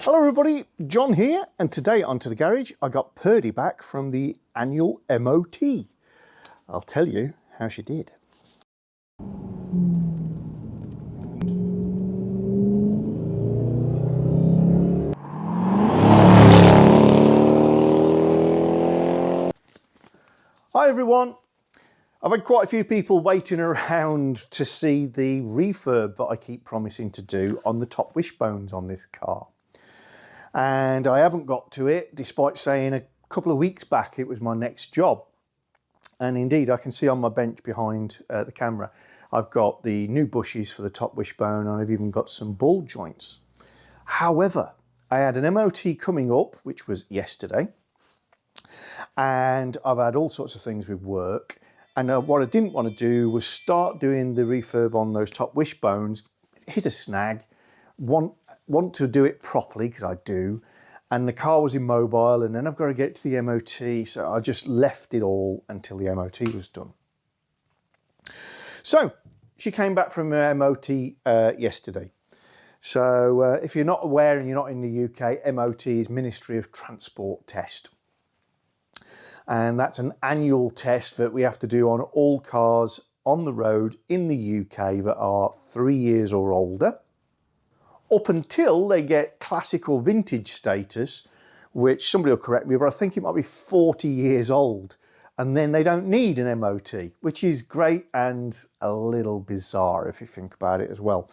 Hello everybody, John here, and today onto the garage I got Purdy back from the annual MOT. I'll tell you how she did. Hi everyone, I've had quite a few people waiting around to see the refurb that I keep promising to do on the top wishbones on this car. And I haven't got to it, despite saying a couple of weeks back it was my next job. And indeed, I can see on my bench behind the camera, I've got the new bushes for the top wishbone, and I've even got some ball joints. However, I had an MOT coming up, which was yesterday, and I've had all sorts of things with work. And what I didn't want to do was start doing the refurb on those top wishbones, hit a snag, want to do it properly, because I do, and the car was immobile, and then I've got to get to the MOT, so I just left it all until the MOT was done. So she came back from the MOT yesterday. So if you're not aware and you're not in the UK, MOT is Ministry of Transport Test, and that's an annual test that we have to do on all cars on the road in the UK that are 3 years or older, up until they get classic or vintage status, which somebody will correct me, but I think it might be 40 years old, and then they don't need an MOT, which is great and a little bizarre if you think about it as well.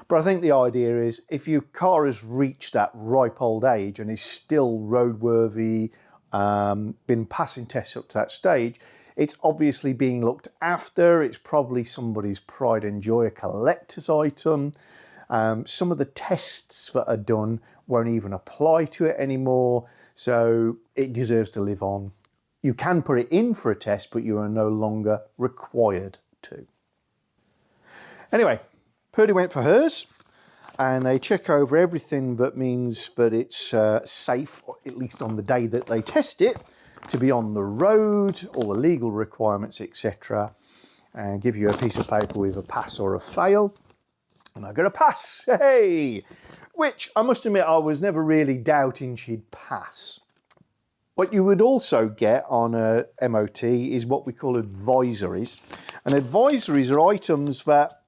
But I think the idea is, if your car has reached that ripe old age and is still roadworthy, been passing tests up to that stage, it's obviously being looked after. It's probably somebody's pride and joy, a collector's item. Some of the tests that are done won't even apply to it anymore, so it deserves to live on. You can put it in for a test, but you are no longer required to. Anyway, Purdy went for hers, and they check over everything that means that it's safe, or at least on the day that they test it, to be on the road, all the legal requirements, etc., and give you a piece of paper with a pass or a fail. And I got a pass, hey! Which I must admit I was never really doubting she'd pass. What you would also get on a MOT is what we call advisories. And advisories are items that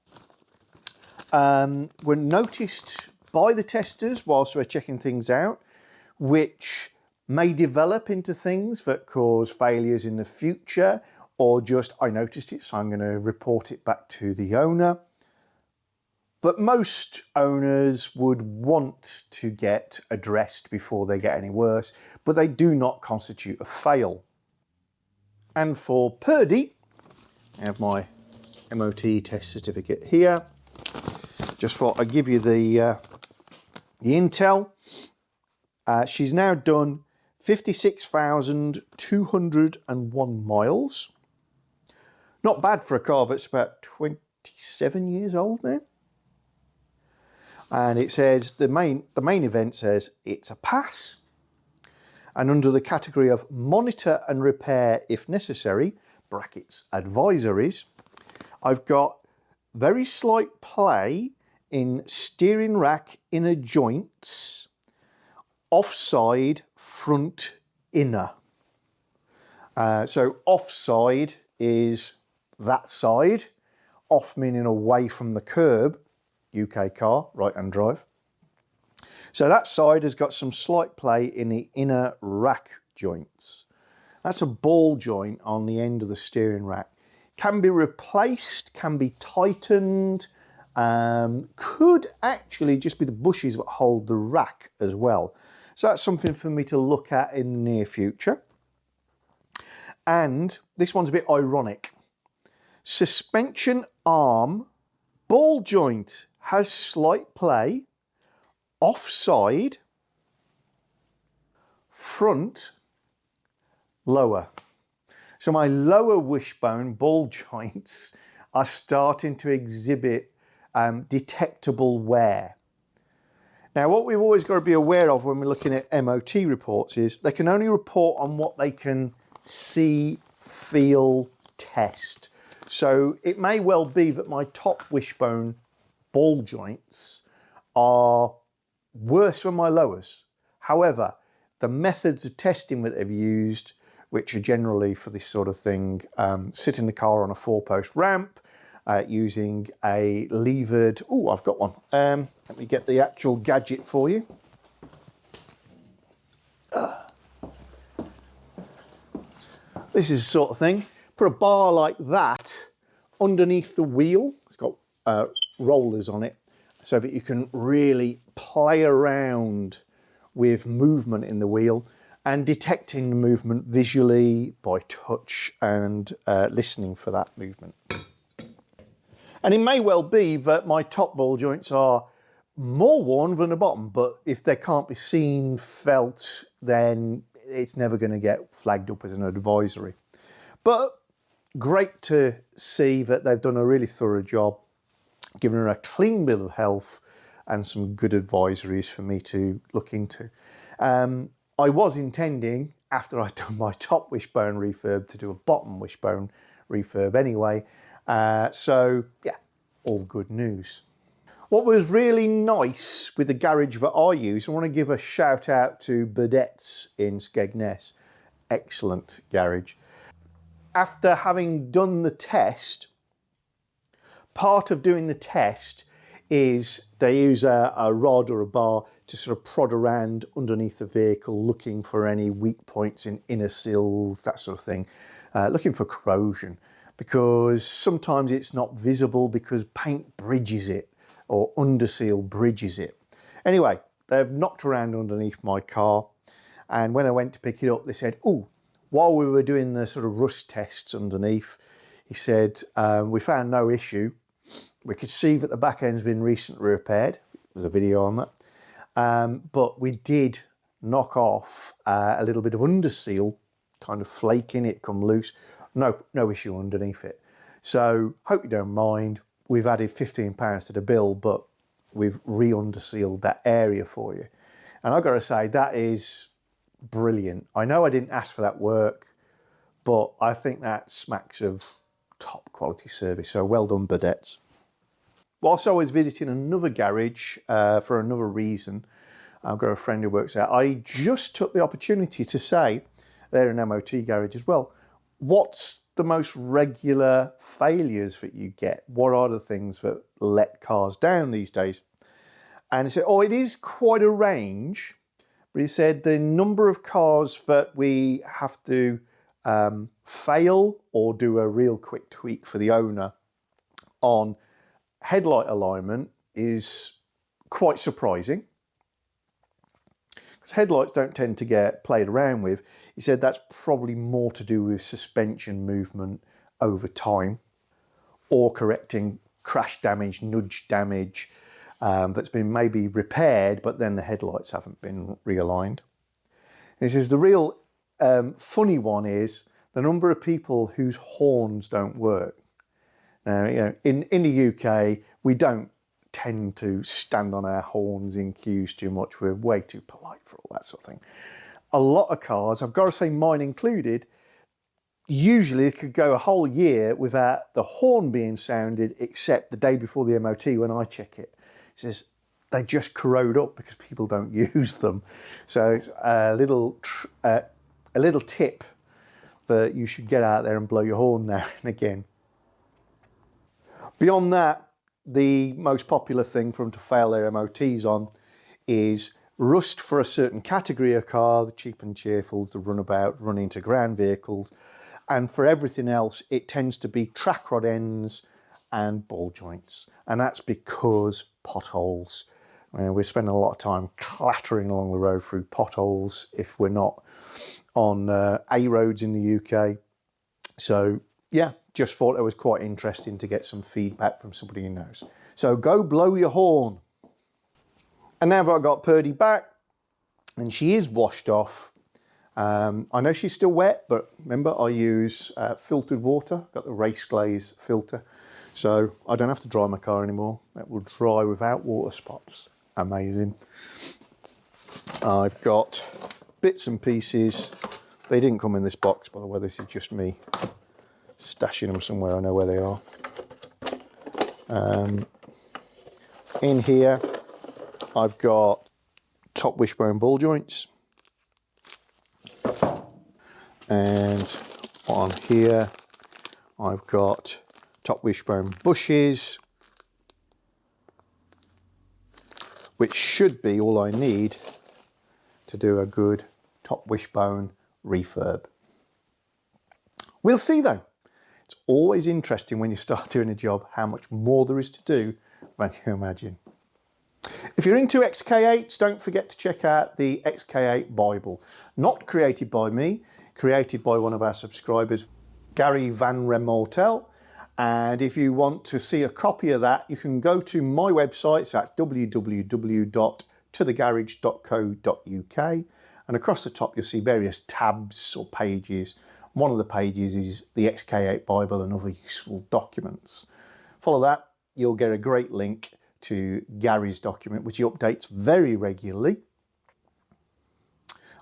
were noticed by the testers whilst we're checking things out, which may develop into things that cause failures in the future, or just, I noticed it, so I'm going to report it back to the owner. But most owners would want to get addressed before they get any worse, but they do not constitute a fail. And for Purdy, I have my MOT test certificate here. Just thought I'd give you the intel. She's now done 56,201 miles. Not bad for a car that's about 27 years old now. And it says, the main event says it's a pass. And under the category of monitor and repair if necessary, brackets advisories, I've got very slight play in steering rack inner joints, offside front inner. So offside is that side, off meaning away from the curb, UK car, right-hand drive. So that side has got some slight play in the inner rack joints. That's a ball joint on the end of the steering rack. Can be replaced, can be tightened, could actually just be the bushes that hold the rack as well. So that's something for me to look at in the near future. And this one's a bit ironic. Suspension arm ball joint has slight play, offside, front, lower. So my lower wishbone ball joints are starting to exhibit detectable wear. Now, what we've always got to be aware of when we're looking at MOT reports is they can only report on what they can see, feel, test. So it may well be that my top wishbone ball joints are worse than my lowers. However, the methods of testing that they've used, which are generally for this sort of thing, sit in the car on a 4-post ramp, using a levered, oh, I've got one. Let me get the actual gadget for you. This is the sort of thing. Put a bar like that underneath the wheel. It's got rollers on it so that you can really play around with movement in the wheel and detecting the movement visually by touch and listening for that movement. And it may well be that my top ball joints are more worn than the bottom, but if they can't be seen, felt, then it's never going to get flagged up as an advisory. But great to see that they've done a really thorough job, giving her a clean bill of health and some good advisories for me to look into. I was intending, after I'd done my top wishbone refurb, to do a bottom wishbone refurb anyway. So yeah, all good news. What was really nice with the garage that I use, I want to give a shout out to Burdett's in Skegness. Excellent garage. After having done the test, part of doing the test is they use a rod or a bar to sort of prod around underneath the vehicle, looking for any weak points in inner sills, that sort of thing, looking for corrosion, because sometimes it's not visible because paint bridges it or underseal bridges it. Anyway, they've knocked around underneath my car, and when I went to pick it up, they said, oh, while we were doing the sort of rust tests underneath, he said, we found no issue. We could see that the back end's been recently repaired. There's a video on that. But we did knock off a little bit of underseal, kind of flaking it, come loose. No issue underneath it. So hope you don't mind. We've added £15 to the bill, but we've re-undersealed that area for you. And I've got to say, that is brilliant. I know I didn't ask for that work, but I think that smacks of top quality service. So well done, Burdett's. Whilst I was visiting another garage for another reason, I've got a friend who works there, I just took the opportunity to say, they're an MOT garage as well, what's the most regular failures that you get? What are the things that let cars down these days? And he said, oh, it is quite a range, but he said the number of cars that we have to fail or do a real quick tweak for the owner on headlight alignment is quite surprising, because headlights don't tend to get played around with. He said that's probably more to do with suspension movement over time, or correcting crash damage, nudge damage that's been maybe repaired, but then the headlights haven't been realigned. And he says the real funny one is the number of people whose horns don't work. Now, you know, in the UK, we don't tend to stand on our horns in queues too much. We're way too polite for all that sort of thing. A lot of cars, I've got to say mine included, usually it could go a whole year without the horn being sounded, except the day before the MOT when I check it. It says they just corrode up because people don't use them. So a little tip that you should get out there and blow your horn now and again. Beyond that, the most popular thing for them to fail their MOTs on is rust for a certain category of car, the cheap and cheerfuls, the runabout, running to ground vehicles. And for everything else, it tends to be track rod ends and ball joints. And that's because potholes. We're spending a lot of time clattering along the road through potholes if we're not on A roads in the UK. So yeah, just thought it was quite interesting to get some feedback from somebody who knows. So go blow your horn. And now that I've got Purdy back, and she is washed off, I know she's still wet, but remember I use filtered water, got the race glaze filter, so I don't have to dry my car anymore. That will dry without water spots. Amazing. I've got bits and pieces. They didn't come in this box, by the way, this is just me stashing them somewhere I know where they are. In here I've got top wishbone ball joints. And on here I've got top wishbone bushes, which should be all I need to do a good top wishbone refurb. We'll see though. It's always interesting when you start doing a job how much more there is to do than you imagine. If you're into XK8s, don't forget to check out the XK8 Bible. Not created by me, created by one of our subscribers, Gary Van Remortel. And if you want to see a copy of that, you can go to my website, so that's www.tothegarage.co.uk. And across the top, you'll see various tabs or pages. One of the pages is the XK8 Bible and other useful documents. Follow that, you'll get a great link to Gary's document, which he updates very regularly.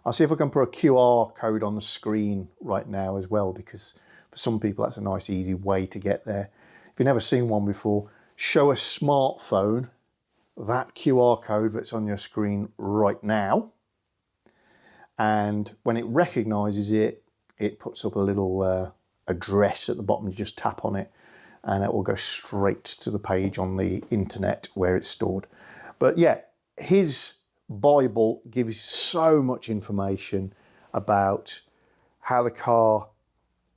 I'll see if I can put a QR code on the screen right now as well, because for some people that's a nice easy way to get there. If you've never seen one before, show a smartphone that QR code that's on your screen right now, and when it recognises it, it puts up a little address at the bottom. You just tap on it and it will go straight to the page on the internet where it's stored. But yeah, his Bible gives so much information about how the car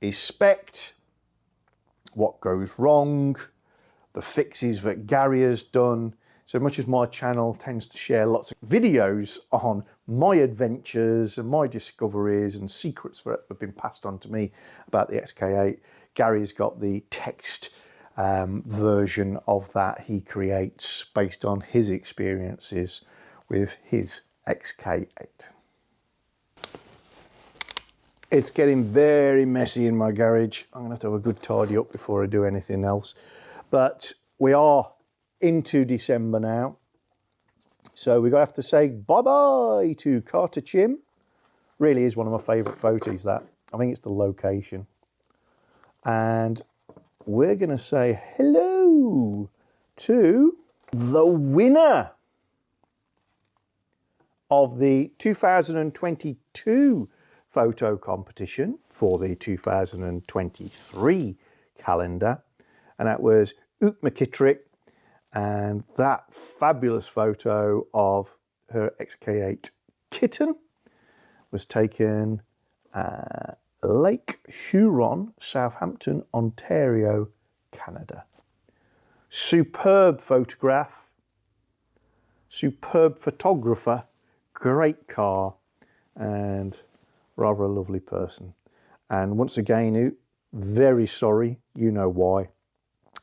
is spec'd, what goes wrong, the fixes that Gary has done. So much as my channel tends to share lots of videos on my adventures and my discoveries and secrets that have been passed on to me about the XK8, Gary's got the text version of that he creates based on his experiences with his XK8. It's getting very messy in my garage. I'm going to have a good tidy up before I do anything else. But we are into December now, so we're going to have to say bye-bye to Carter Chim. Really is one of my favourite photos, that. I think it's the location. And we're going to say hello to the winner of the 2022 photo competition for the 2023 calendar, and that was Oot McKittrick. And that fabulous photo of her XK8 kitten was taken at Lake Huron, Southampton, Ontario, Canada. Superb photograph, superb photographer, great car, and rather a lovely person. And once again, Oot, very sorry, you know why.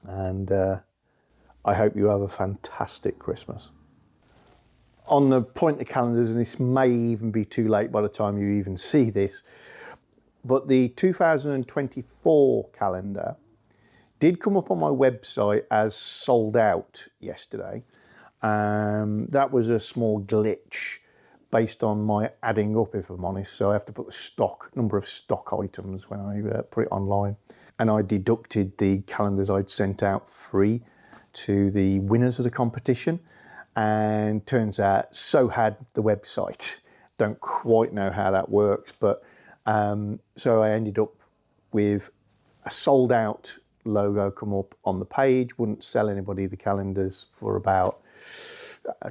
And I hope you have a fantastic Christmas. On the point of calendars, and this may even be too late by the time you even see this, but the 2024 calendar did come up on my website as sold out yesterday. That was a small glitch based on my adding up, if I'm honest. So I have to put the number of stock items when I put it online. And I deducted the calendars I'd sent out free to the winners of the competition, and turns out so had the website. Don't quite know how that works, but so I ended up with a sold out logo come up on the page. Wouldn't sell anybody the calendars for about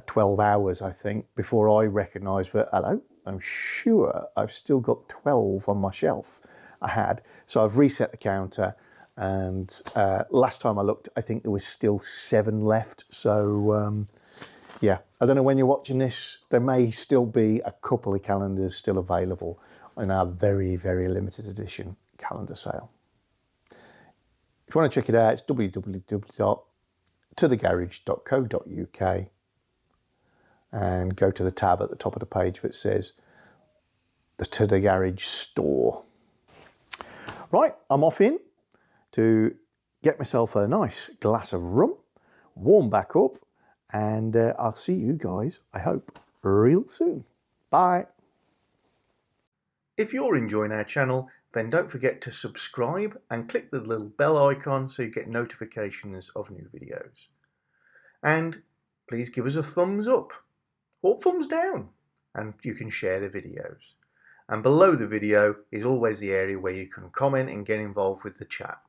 12 hours, I think, before I recognised that, hello, I'm sure I've still got 12 on my shelf. I had, so I've reset the counter. And last time I looked, I think there was still 7 left. So yeah, I don't know when you're watching this, there may still be a couple of calendars still available in our very, very limited edition calendar sale. If you want to check it out, it's www.tothegarage.co.uk, and go to the tab at the top of the page that says the To The Garage store. Right, I'm off in to get myself a nice glass of rum, warm back up, and I'll see you guys, I hope, real soon. Bye. If you're enjoying our channel, then don't forget to subscribe and click the little bell icon so you get notifications of new videos. And please give us a thumbs up or thumbs down. and you can share the videos. And below the video is always the area where you can comment and get involved with the chat.